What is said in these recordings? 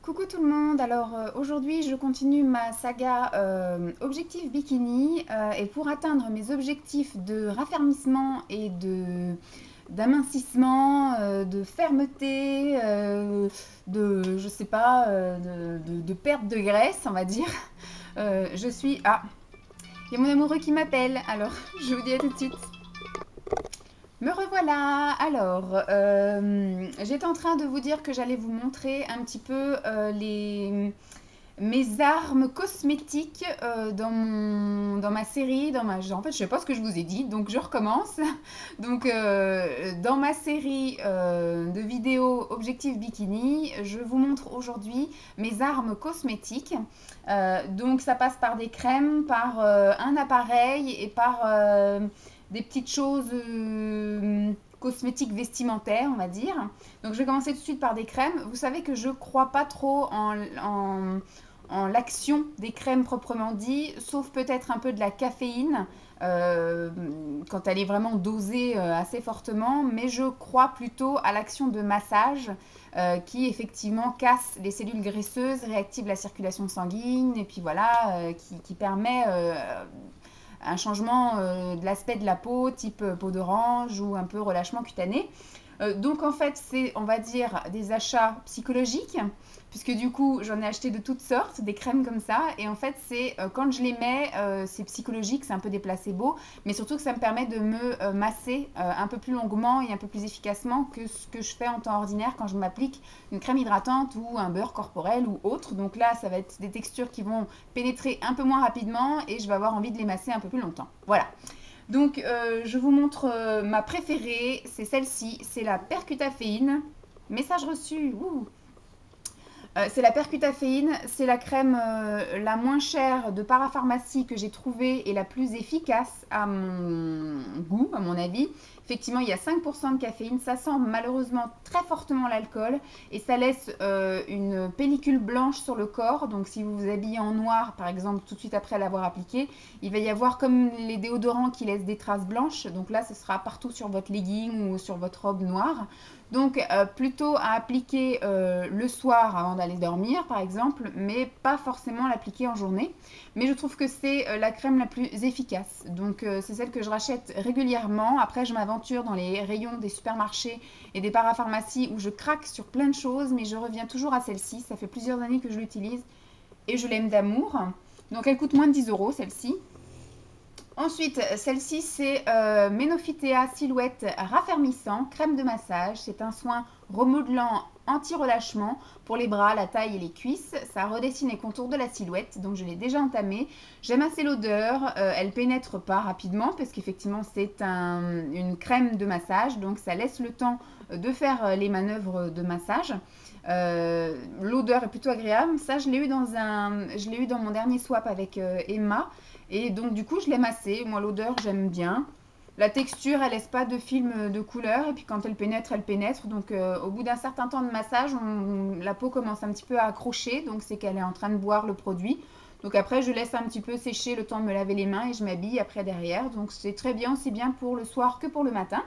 Coucou tout le monde, alors aujourd'hui je continue ma saga Objectif Bikini et pour atteindre mes objectifs de raffermissement et d'amincissement, de fermeté, je sais pas, de perte de graisse on va dire, je suis... Ah, il y a mon amoureux qui m'appelle, alors je vous dis à tout de suite. Me revoilà. Alors, j'étais en train de vous dire que j'allais vous montrer un petit peu mes armes cosmétiques dans ma série. En fait, je sais pas ce que je vous ai dit, donc je recommence. Donc, dans ma série de vidéos Objectif Bikini, je vous montre aujourd'hui mes armes cosmétiques. Donc, ça passe par des crèmes, par un appareil et par des petites choses cosmétiques vestimentaires, on va dire. Donc je vais commencer tout de suite par des crèmes. Vous savez que je crois pas trop en l'action des crèmes proprement dit, sauf peut-être un peu de la caféine quand elle est vraiment dosée assez fortement, mais je crois plutôt à l'action de massage qui effectivement casse les cellules graisseuses, réactive la circulation sanguine et puis voilà, qui permet un changement de l'aspect de la peau, type peau d'orange ou un peu relâchement cutané. Donc en fait, c'est, on va dire, des achats psychologiques, puisque du coup, j'en ai acheté de toutes sortes, des crèmes comme ça, et en fait, c'est quand je les mets, c'est psychologique, c'est un peu des placebos, mais surtout que ça me permet de me masser un peu plus longuement et un peu plus efficacement que ce que je fais en temps ordinaire quand je m'applique une crème hydratante ou un beurre corporel ou autre. Donc là, ça va être des textures qui vont pénétrer un peu moins rapidement et je vais avoir envie de les masser un peu plus longtemps. Voilà. Donc, je vous montre ma préférée, c'est celle-ci, c'est la Percutaféine. Message reçu, ouh. C'est la Percutaféine, c'est la crème la moins chère de parapharmacie que j'ai trouvée et la plus efficace à mon goût, à mon avis. Effectivement, il y a 5% de caféine, ça sent malheureusement très fortement l'alcool et ça laisse une pellicule blanche sur le corps. Donc si vous vous habillez en noir, par exemple, tout de suite après l'avoir appliqué, il va y avoir comme les déodorants qui laissent des traces blanches. Donc là, ce sera partout sur votre legging ou sur votre robe noire. Donc plutôt à appliquer le soir avant d'aller dormir par exemple, mais pas forcément l'appliquer en journée. Mais je trouve que c'est la crème la plus efficace. Donc c'est celle que je rachète régulièrement. Après je m'aventure dans les rayons des supermarchés et des parapharmacies où je craque sur plein de choses, mais je reviens toujours à celle-ci. Ça fait plusieurs années que je l'utilise et je l'aime d'amour. Donc elle coûte moins de 10 € celle-ci. Ensuite, celle-ci, c'est Menophytea Silhouette Raffermissant, crème de massage. C'est un soin remodelant anti-relâchement pour les bras, la taille et les cuisses. Ça redessine les contours de la silhouette, donc je l'ai déjà entamée. J'aime assez l'odeur, elle pénètre pas rapidement parce qu'effectivement c'est une crème de massage, donc ça laisse le temps de faire les manœuvres de massage. L'odeur est plutôt agréable. Ça, je l'ai eu dans mon dernier swap avec Emma. Et donc du coup je l'ai massée, moi l'odeur j'aime bien. La texture elle laisse pas de film de couleur et puis quand elle pénètre. Donc au bout d'un certain temps de massage, la peau commence un petit peu à accrocher, donc c'est qu'elle est en train de boire le produit. Donc après je laisse un petit peu sécher le temps de me laver les mains et je m'habille après derrière. Donc c'est très bien, aussi bien pour le soir que pour le matin.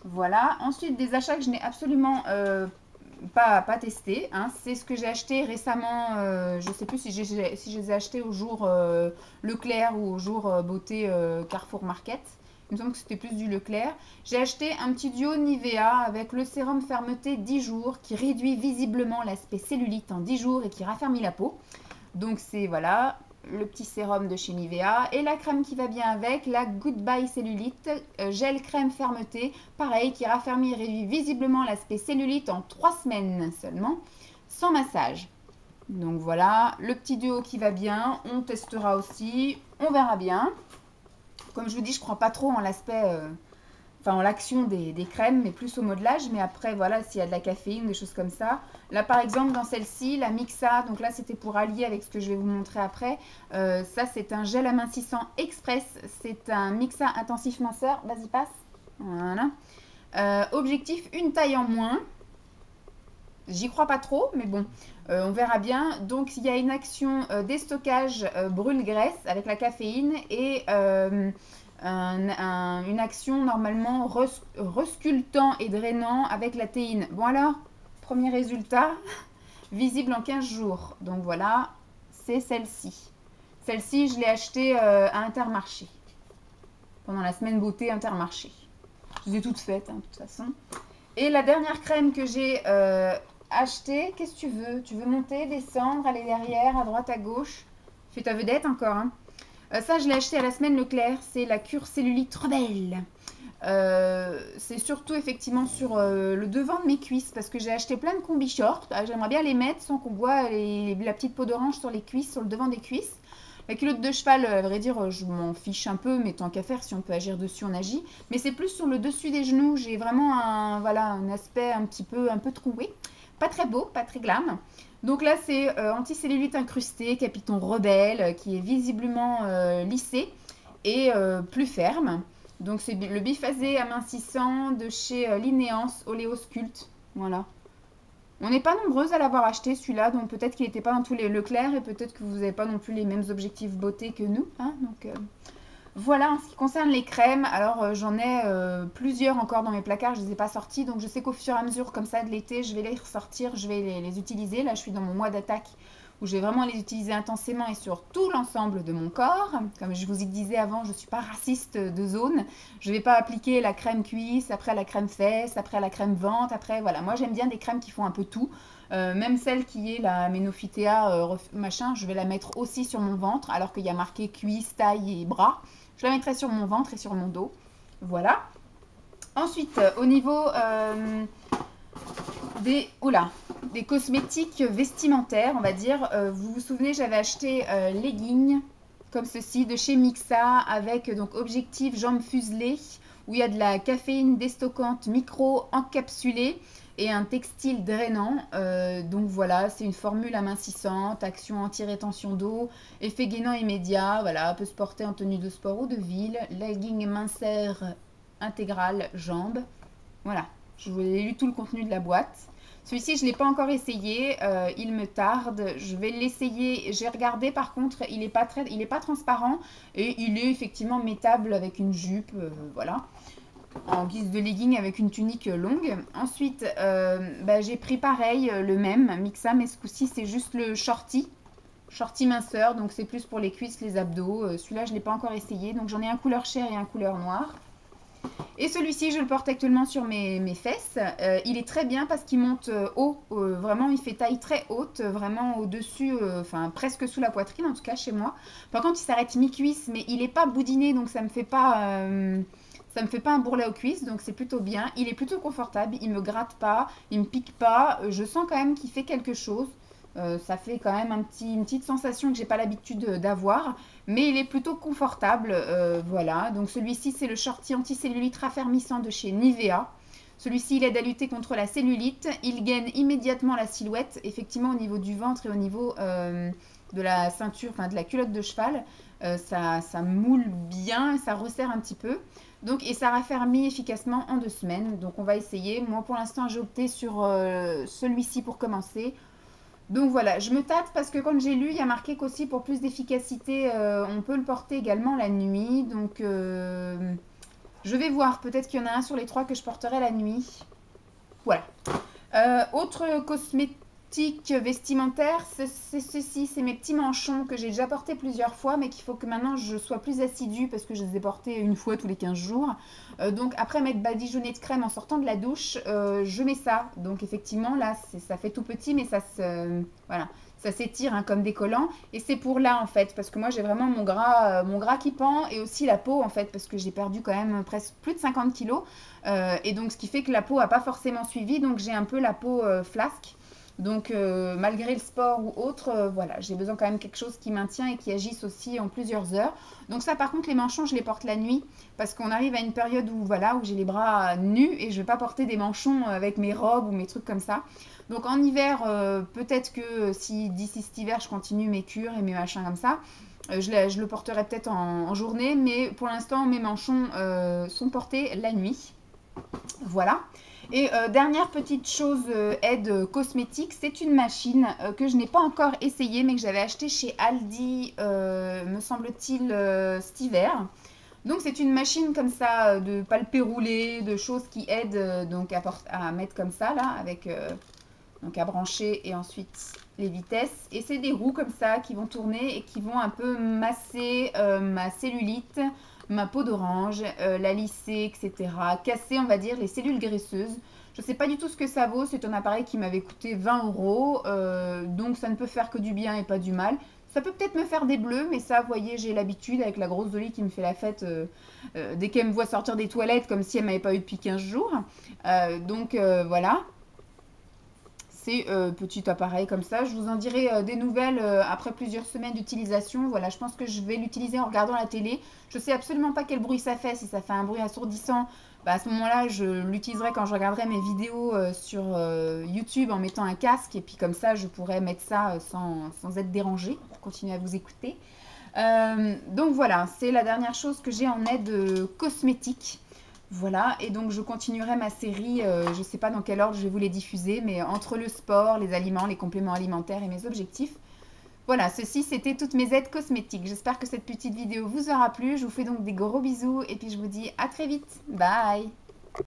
Voilà, ensuite des achats que je n'ai absolument pas testé, hein. C'est ce que j'ai acheté récemment, je ne sais plus si je les ai achetés au jour Leclerc ou au jour beauté Carrefour Market. Il me semble que c'était plus du Leclerc. J'ai acheté un petit duo Nivea avec le sérum fermeté 10 jours qui réduit visiblement l'aspect cellulite en 10 jours et qui raffermit la peau. Donc c'est voilà, le petit sérum de chez Nivea et la crème qui va bien avec, la Goodbye Cellulite gel crème fermeté, pareil qui raffermit et réduit visiblement l'aspect cellulite en 3 semaines seulement, sans massage. Donc voilà, le petit duo qui va bien, on testera aussi, on verra bien. Comme je vous dis, je ne crois pas trop en l'aspect enfin en l'action des crèmes, mais plus au modelage. Mais après, voilà, s'il y a de la caféine, des choses comme ça. Là, par exemple, dans celle-ci, la Mixa, donc là, c'était pour allier avec ce que je vais vous montrer après. Ça, c'est un gel amincissant express. C'est un Mixa intensif minceur. Vas-y, passe. Voilà. Objectif, une taille en moins. J'y crois pas trop, mais bon, on verra bien. Donc, il y a une action déstockage brûle-graisse avec la caféine et une action normalement resculptant et drainant avec la théine. Bon alors, premier résultat, visible en 15 jours. Donc voilà, c'est celle-ci. Celle-ci, je l'ai achetée à Intermarché. Pendant la semaine beauté Intermarché. Je les ai toutes faites, hein, de toute façon. Et la dernière crème que j'ai achetée, qu'est-ce que tu veux? Tu veux monter, descendre, aller derrière, à droite, à gauche? Fais ta vedette encore, hein. Ça, je l'ai acheté à la semaine Leclerc. C'est la cure cellulite rebelle. C'est surtout effectivement sur le devant de mes cuisses parce que j'ai acheté plein de combi shorts. J'aimerais bien les mettre sans qu'on voit la petite peau d'orange sur les cuisses, sur le devant des cuisses. La culotte de cheval, à vrai dire, je m'en fiche un peu, mais tant qu'à faire, si on peut agir dessus, on agit. Mais c'est plus sur le dessus des genoux. J'ai vraiment un aspect un peu troué. Pas très beau, pas très glam. Donc là, c'est anti-cellulite incrustée, Capiton Rebelle, qui est visiblement lissé et plus ferme. Donc c'est le biphasé amincissant de chez Linéance Oléosculpt. Voilà. On n'est pas nombreuses à l'avoir acheté celui-là, donc peut-être qu'il n'était pas dans tous les Leclerc et peut-être que vous n'avez pas non plus les mêmes objectifs beauté que nous. Hein, donc voilà, en ce qui concerne les crèmes, alors j'en ai plusieurs encore dans mes placards, je ne les ai pas sorties, donc je sais qu'au fur et à mesure comme ça de l'été, je vais les ressortir, je vais les utiliser. Là, je suis dans mon mois d'attaque où je vais vraiment les utiliser intensément et sur tout l'ensemble de mon corps. Comme je vous y disais avant, je ne suis pas raciste de zone. Je ne vais pas appliquer la crème cuisse, après la crème fesse, après la crème ventre, après voilà. Moi, j'aime bien des crèmes qui font un peu tout. Même celle qui est la Menophytea machin, je vais la mettre aussi sur mon ventre, alors qu'il y a marqué cuisse, taille et bras. Je la mettrai sur mon ventre et sur mon dos. Voilà. Ensuite, au niveau des cosmétiques vestimentaires, on va dire. Vous vous souvenez, j'avais acheté leggings comme ceci de chez Mixa avec donc objectif jambes fuselées où il y a de la caféine déstockante micro encapsulée et un textile drainant. Donc voilà, c'est une formule amincissante, action anti-rétention d'eau, effet gainant immédiat. Voilà, peut se porter en tenue de sport ou de ville. Legging minceur intégral jambes. Voilà, je vous ai lu tout le contenu de la boîte. Celui-ci, je ne l'ai pas encore essayé, il me tarde, je vais l'essayer. J'ai regardé par contre, il n'est pas transparent et il est effectivement mettable avec une jupe, voilà, en guise de legging avec une tunique longue. Ensuite, j'ai pris pareil, le même, Mixa, mais ce coup-ci c'est juste le shorty minceur, donc c'est plus pour les cuisses, les abdos. Celui-là, je ne l'ai pas encore essayé, donc j'en ai un couleur chair et un couleur noire. Et celui-ci, je le porte actuellement sur mes fesses. Il est très bien parce qu'il monte haut. Vraiment, il fait taille très haute, vraiment au-dessus, enfin presque sous la poitrine, en tout cas chez moi. Par contre, il s'arrête mi-cuisse, mais il n'est pas boudiné, donc ça me fait pas un bourrelet aux cuisses, donc c'est plutôt bien. Il est plutôt confortable, il me gratte pas, il me pique pas. Je sens quand même qu'il fait quelque chose. Ça fait quand même une petite sensation que j'ai pas l'habitude d'avoir, mais il est plutôt confortable. Voilà, donc celui-ci c'est le shorty anti-cellulite raffermissant de chez Nivea. Celui-ci il aide à lutter contre la cellulite, il gaine immédiatement la silhouette, effectivement au niveau du ventre et au niveau de la ceinture, enfin de la culotte de cheval. Ça moule bien, ça resserre un petit peu. Donc, et ça raffermit efficacement en 2 semaines. Donc on va essayer. Moi pour l'instant j'ai opté sur celui-ci pour commencer. Donc voilà, je me tâte parce que comme j'ai lu, il y a marqué qu'aussi pour plus d'efficacité, on peut le porter également la nuit. Donc je vais voir, peut-être qu'il y en a un sur les 3 que je porterai la nuit. Voilà. Autre cosmétique vestimentaire, c'est ceci, c'est mes petits manchons que j'ai déjà portés plusieurs fois, mais qu'il faut que maintenant je sois plus assidue parce que je les ai portés une fois tous les 15 jours. Donc après m'être badigeonnée de crème en sortant de la douche, je mets ça. Donc effectivement là, ça fait tout petit, mais voilà, ça s'étire hein, comme des collants. Et c'est pour là en fait, parce que moi j'ai vraiment mon gras qui pend et aussi la peau en fait, parce que j'ai perdu quand même presque plus de 50 kilos. Et donc ce qui fait que la peau n'a pas forcément suivi, donc j'ai un peu la peau flasque. Donc malgré le sport ou autre, voilà, j'ai besoin quand même de quelque chose qui maintient et qui agisse aussi en plusieurs heures. Donc ça par contre les manchons je les porte la nuit parce qu'on arrive à une période où voilà où j'ai les bras nus et je ne vais pas porter des manchons avec mes robes ou mes trucs comme ça. Donc en hiver peut-être que si d'ici cet hiver je continue mes cures et mes machins comme ça, je le porterai peut-être en journée, mais pour l'instant mes manchons sont portés la nuit. Voilà. Et dernière petite chose aide cosmétique, c'est une machine que je n'ai pas encore essayée mais que j'avais achetée chez Aldi, me semble-t-il, cet hiver. Donc c'est une machine comme ça de palper roulé, de choses qui aident donc à mettre comme ça là avec donc à brancher et ensuite les vitesses. Et c'est des roues comme ça qui vont tourner et qui vont un peu masser ma cellulite, ma peau d'orange, la lisser, etc. Casser, on va dire, les cellules graisseuses. Je ne sais pas du tout ce que ça vaut, c'est un appareil qui m'avait coûté 20 euros, donc ça ne peut faire que du bien et pas du mal. Ça peut peut-être me faire des bleus, mais ça, vous voyez, j'ai l'habitude avec la grosse Dolly qui me fait la fête dès qu'elle me voit sortir des toilettes, comme si elle m'avait pas eu depuis 15 jours. Donc voilà, c'est petit appareil comme ça. Je vous en dirai des nouvelles après plusieurs semaines d'utilisation. Voilà, je pense que je vais l'utiliser en regardant la télé. Je sais absolument pas quel bruit ça fait. Si ça fait un bruit assourdissant, bah, à ce moment-là, je l'utiliserai quand je regarderai mes vidéos sur YouTube en mettant un casque. Et puis comme ça, je pourrai mettre ça sans être dérangée pour continuer à vous écouter. Donc voilà, c'est la dernière chose que j'ai en aide cosmétique. Voilà, et donc je continuerai ma série, je ne sais pas dans quel ordre je vais vous les diffuser, mais entre le sport, les aliments, les compléments alimentaires et mes objectifs. Voilà, ceci c'était toutes mes aides cosmétiques. J'espère que cette petite vidéo vous aura plu. Je vous fais donc des gros bisous et puis je vous dis à très vite. Bye!